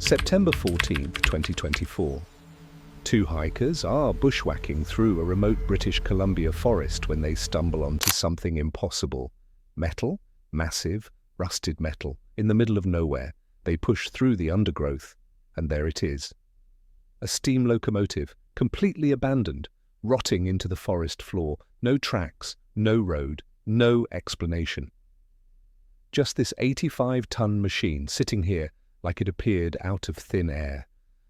September 14th, 2024. Two hikers are bushwhacking through a remote British Columbia forest when they stumble onto something impossible. Metal, massive, rusted metal, in the middle of nowhere. They push through the undergrowth, and there it is. A steam locomotive, completely abandoned, rotting into the forest floor. No tracks, no road, no explanation. Just this 85-ton machine sitting here like it appeared out of thin air.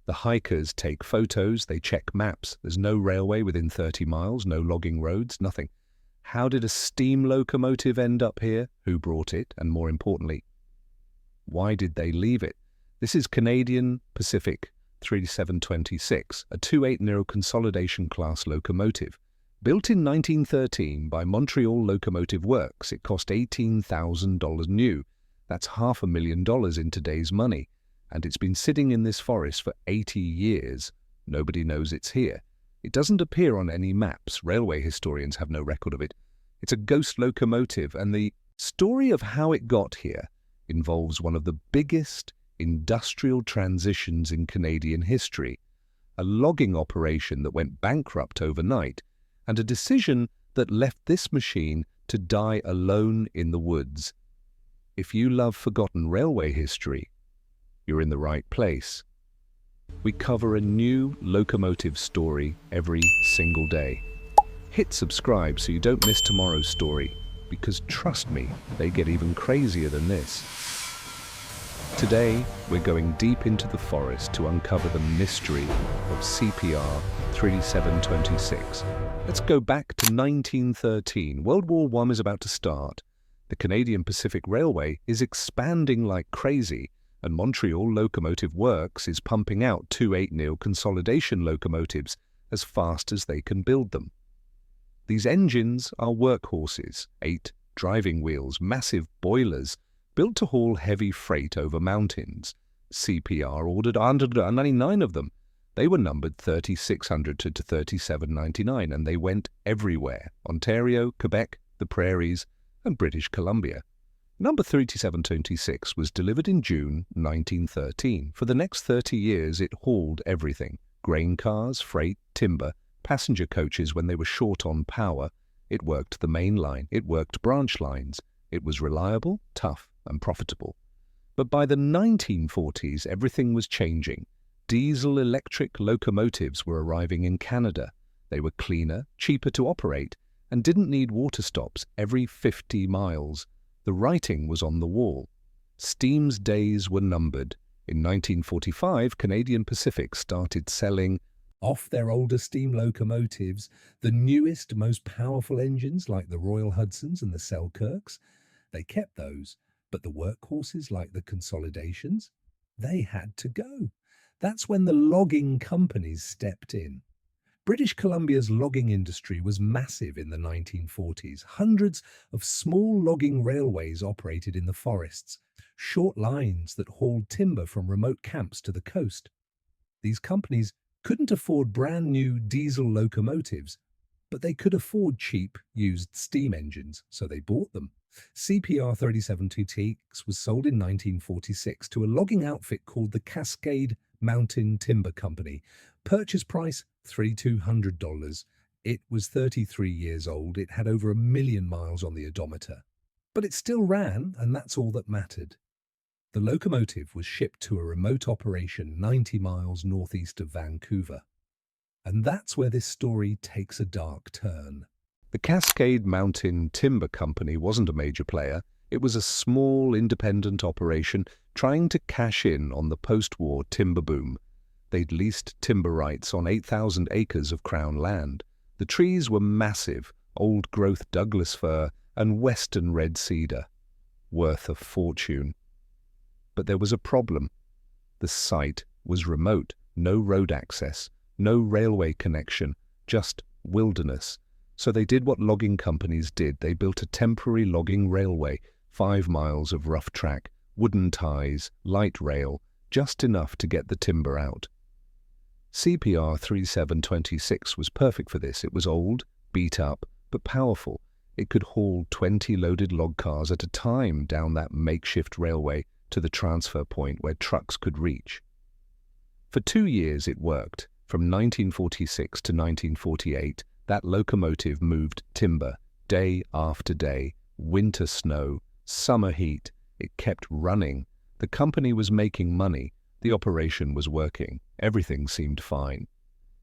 The hikers take photos, they check maps. There's no railway within 30 miles, no logging roads, nothing. How did a steam locomotive end up here? Who brought it? And more importantly, why did they leave it? This is Canadian Pacific 3726, a 280 Consolidation-class locomotive. Built in 1913 by Montreal Locomotive Works, it cost $18,000 new. That's $500,000 in today's money. And it's been sitting in this forest for 80 years. Nobody knows it's here. It doesn't appear on any maps. Railway historians have no record of it. It's a ghost locomotive, and the story of how it got here involves one of the biggest industrial transitions in Canadian history, a logging operation that went bankrupt overnight, and a decision that left this machine to die alone in the woods. If you love forgotten railway history, you're in the right place. We cover a new locomotive story every single day. Hit subscribe so you don't miss tomorrow's story, because trust me, they get even crazier than this. Today, we're going deep into the forest to uncover the mystery of CPR 3726. Let's go back to 1913. World War I is about to start. The Canadian Pacific Railway is expanding like crazy, and Montreal Locomotive Works is pumping out 280 consolidation locomotives as fast as they can build them. These engines are workhorses, 8 driving wheels, massive boilers, built to haul heavy freight over mountains. CPR ordered 199 of them. They were numbered 3600 to 3799, and they went everywhere: Ontario, Quebec, the Prairies, and British Columbia. Number 3726 was delivered in June 1913. For the next 30 years, it hauled everything: grain cars, freight, timber, passenger coaches when they were short on power. It worked the main line. It worked branch lines. It was reliable, tough, and profitable. But by the 1940s, everything was changing. Diesel-electric locomotives were arriving in Canada. They were cleaner, cheaper to operate, and didn't need water stops every 50 miles. The writing was on the wall. Steam's days were numbered. In 1945, Canadian Pacific started selling off their older steam locomotives, the newest, most powerful engines like the Royal Hudsons and the Selkirks. They kept those, but the workhorses like the Consolidations, they had to go. That's when the logging companies stepped in. British Columbia's logging industry was massive in the 1940s. Hundreds of small logging railways operated in the forests, short lines that hauled timber from remote camps to the coast. These companies couldn't afford brand new diesel locomotives, but they could afford cheap, used steam engines, so they bought them. CPR 3726 was sold in 1946 to a logging outfit called the Cascade Mountain Timber Company. Purchase price $3,200. It was 33 years old. It had over 1 million miles on the odometer. But it still ran, and that's all that mattered. The locomotive was shipped to a remote operation 90 miles northeast of Vancouver. And that's where this story takes a dark turn. The Cascade Mountain Timber Company wasn't a major player. It was a small, independent operation trying to cash in on the post-war timber boom. They'd leased timber rights on 8,000 acres of Crown land. The trees were massive, old-growth Douglas fir and western red cedar, worth a fortune. But there was a problem. The site was remote, no road access, no railway connection, just wilderness. So they did what logging companies did. They built a temporary logging railway, 5 miles of rough track, wooden ties, light rail, just enough to get the timber out. CPR 3726 was perfect for this. It was old, beat up, but powerful. It could haul 20 loaded log cars at a time down that makeshift railway to the transfer point where trucks could reach. For 2 years it worked. From 1946 to 1948, that locomotive moved timber, day after day, winter snow, summer heat. It kept running. The company was making money. The operation was working. Everything seemed fine.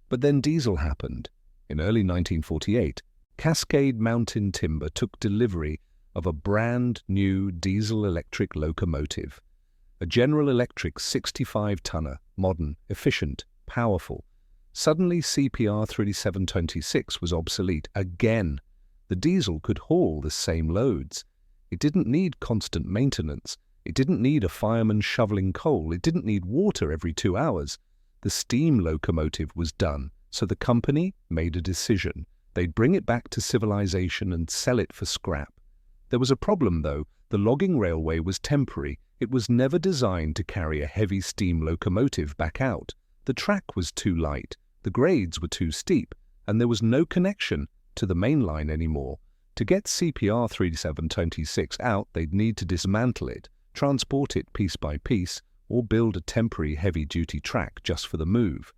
But then diesel happened. In early 1948, Cascade Mountain Timber took delivery of a brand new diesel-electric locomotive. A General Electric 65-tonner, modern, efficient, powerful. Suddenly CPR 3726 was obsolete again. The diesel could haul the same loads. It didn't need constant maintenance. It didn't need a fireman shoveling coal. It didn't need water every 2 hours. The steam locomotive was done, so the company made a decision. They'd bring it back to civilization and sell it for scrap. There was a problem, though. The logging railway was temporary. It was never designed to carry a heavy steam locomotive back out. The track was too light, the grades were too steep, and there was no connection to the main line anymore. To get CPR 3726 out, they'd need to dismantle it, transport it piece by piece, or build a temporary heavy-duty track just for the move.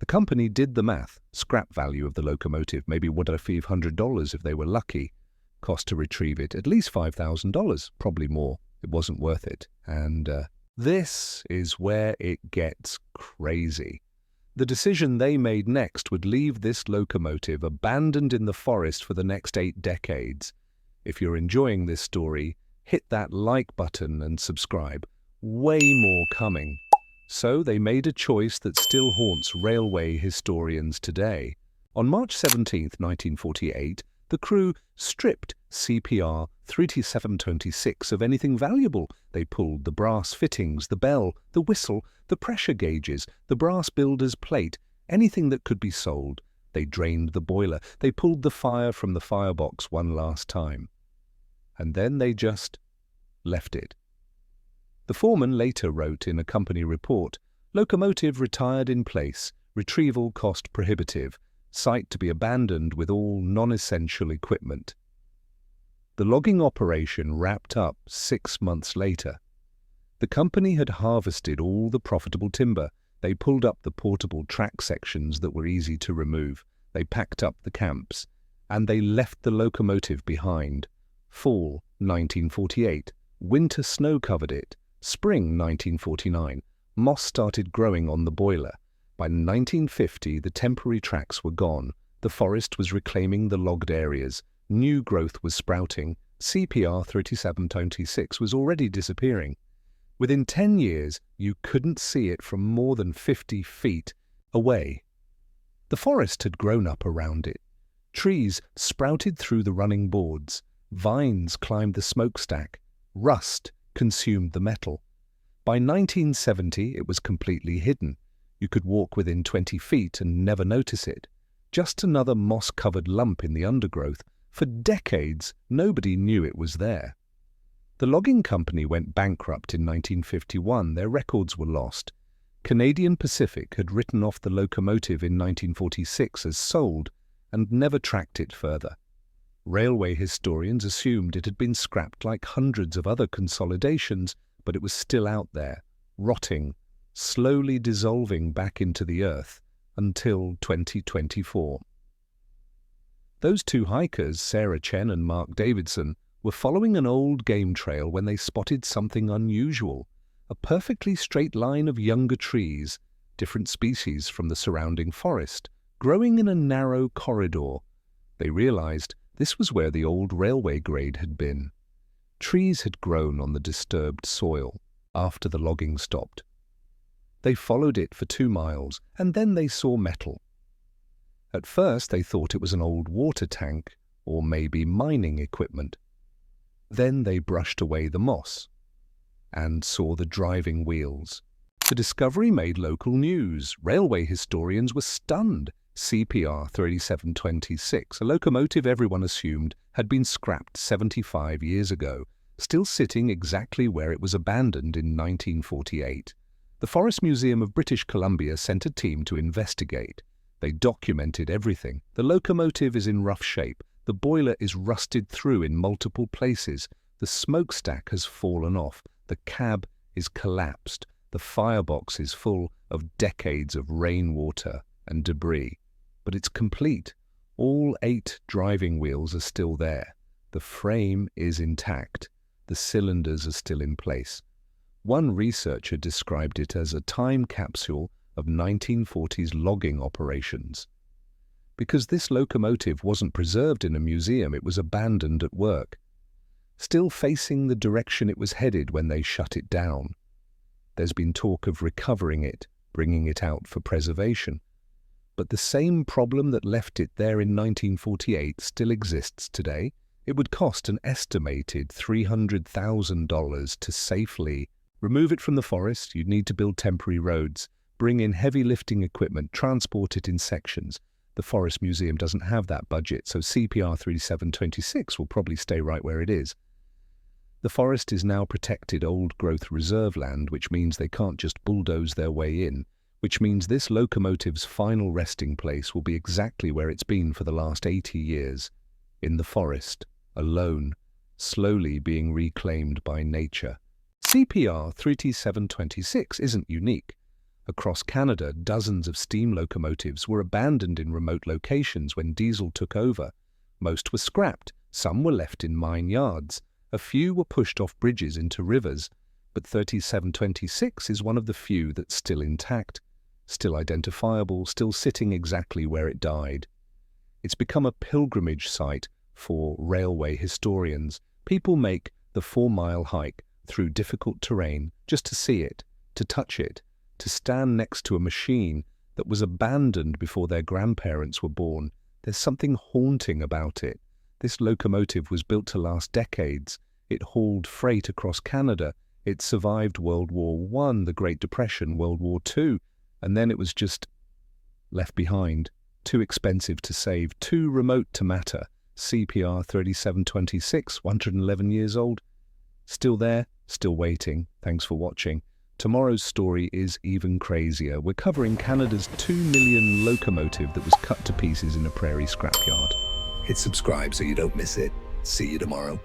The company did the math. Scrap value of the locomotive, maybe $1,500 if they were lucky. Cost to retrieve it, at least $5,000, probably more. It wasn't worth it. And this is where it gets crazy. The decision they made next would leave this locomotive abandoned in the forest for the next 8 decades. If you're enjoying this story, hit that like button and subscribe. Way more coming. So they made a choice that still haunts railway historians today. On March 17, 1948, the crew stripped CPR 3726 of anything valuable. They pulled the brass fittings, the bell, the whistle, the pressure gauges, the brass builder's plate, anything that could be sold. They drained the boiler. They pulled the fire from the firebox one last time. And then they just left it. The foreman later wrote in a company report, "Locomotive retired in place, retrieval cost prohibitive, site to be abandoned with all non-essential equipment." The logging operation wrapped up 6 months later. The company had harvested all the profitable timber. They pulled up the portable track sections that were easy to remove. They packed up the camps, and they left the locomotive behind. Fall 1948. Winter snow covered it. Spring 1949. Moss started growing on the boiler. By 1950, the temporary tracks were gone. The forest was reclaiming the logged areas. New growth was sprouting. CPR 3726 was already disappearing. Within 10 years, you couldn't see it from more than 50 feet away. The forest had grown up around it. Trees sprouted through the running boards. Vines climbed the smokestack. Rust consumed the metal. By 1970, it was completely hidden. You could walk within 20 feet and never notice it. Just another moss-covered lump in the undergrowth. For decades, nobody knew it was there. The logging company went bankrupt in 1951. Their records were lost. Canadian Pacific had written off the locomotive in 1946 as sold and never tracked it further. Railway historians assumed it had been scrapped like hundreds of other consolidations, but it was still out there, rotting, slowly dissolving back into the earth until 2024. Those 2 hikers, Sarah Chen and Mark Davidson, were following an old game trail when they spotted something unusual, a perfectly straight line of younger trees, different species from the surrounding forest, growing in a narrow corridor. They realized this was where the old railway grade had been. Trees had grown on the disturbed soil after the logging stopped. They followed it for 2 miles, and then they saw metal. At first they thought it was an old water tank, or maybe mining equipment. Then they brushed away the moss and saw the driving wheels. The discovery made local news. Railway historians were stunned. CPR 3726, a locomotive everyone assumed had been scrapped 75 years ago, still sitting exactly where it was abandoned in 1948. The Forest Museum of British Columbia sent a team to investigate. They documented everything. The locomotive is in rough shape. The boiler is rusted through in multiple places. The smokestack has fallen off. The cab is collapsed. The firebox is full of decades of rainwater and debris, but it's complete. All 8 driving wheels are still there. The frame is intact. The cylinders are still in place. One researcher described it as a time capsule of 1940s logging operations. Because this locomotive wasn't preserved in a museum, it was abandoned at work, still facing the direction it was headed when they shut it down. There's been talk of recovering it, bringing it out for preservation. But the same problem that left it there in 1948 still exists today. It would cost an estimated $300,000 to safely remove it from the forest. You'd need to build temporary roads, bring in heavy lifting equipment, transport it in sections. The Forest Museum doesn't have that budget, so CPR 3726 will probably stay right where it is. The forest is now protected old-growth reserve land, which means they can't just bulldoze their way in, which means this locomotive's final resting place will be exactly where it's been for the last 80 years, in the forest, alone, slowly being reclaimed by nature. CPR 3726 isn't unique. Across Canada, dozens of steam locomotives were abandoned in remote locations when diesel took over. Most were scrapped, some were left in mine yards, a few were pushed off bridges into rivers, but 3726 is one of the few that's still intact, still identifiable, still sitting exactly where it died. It's become a pilgrimage site for railway historians. People make the 4-mile hike through difficult terrain just to see it, to touch it, to stand next to a machine that was abandoned before their grandparents were born. There's something haunting about it. This locomotive was built to last decades. It hauled freight across Canada. It survived World War I, the Great Depression, World War II, and then it was just left behind. Too expensive to save, too remote to matter. CPR 3726, 111 years old. Still there, still waiting. Thanks for watching. Tomorrow's story is even crazier. We're covering Canada's 2 million locomotive that was cut to pieces in a prairie scrapyard. Hit subscribe so you don't miss it. See you tomorrow.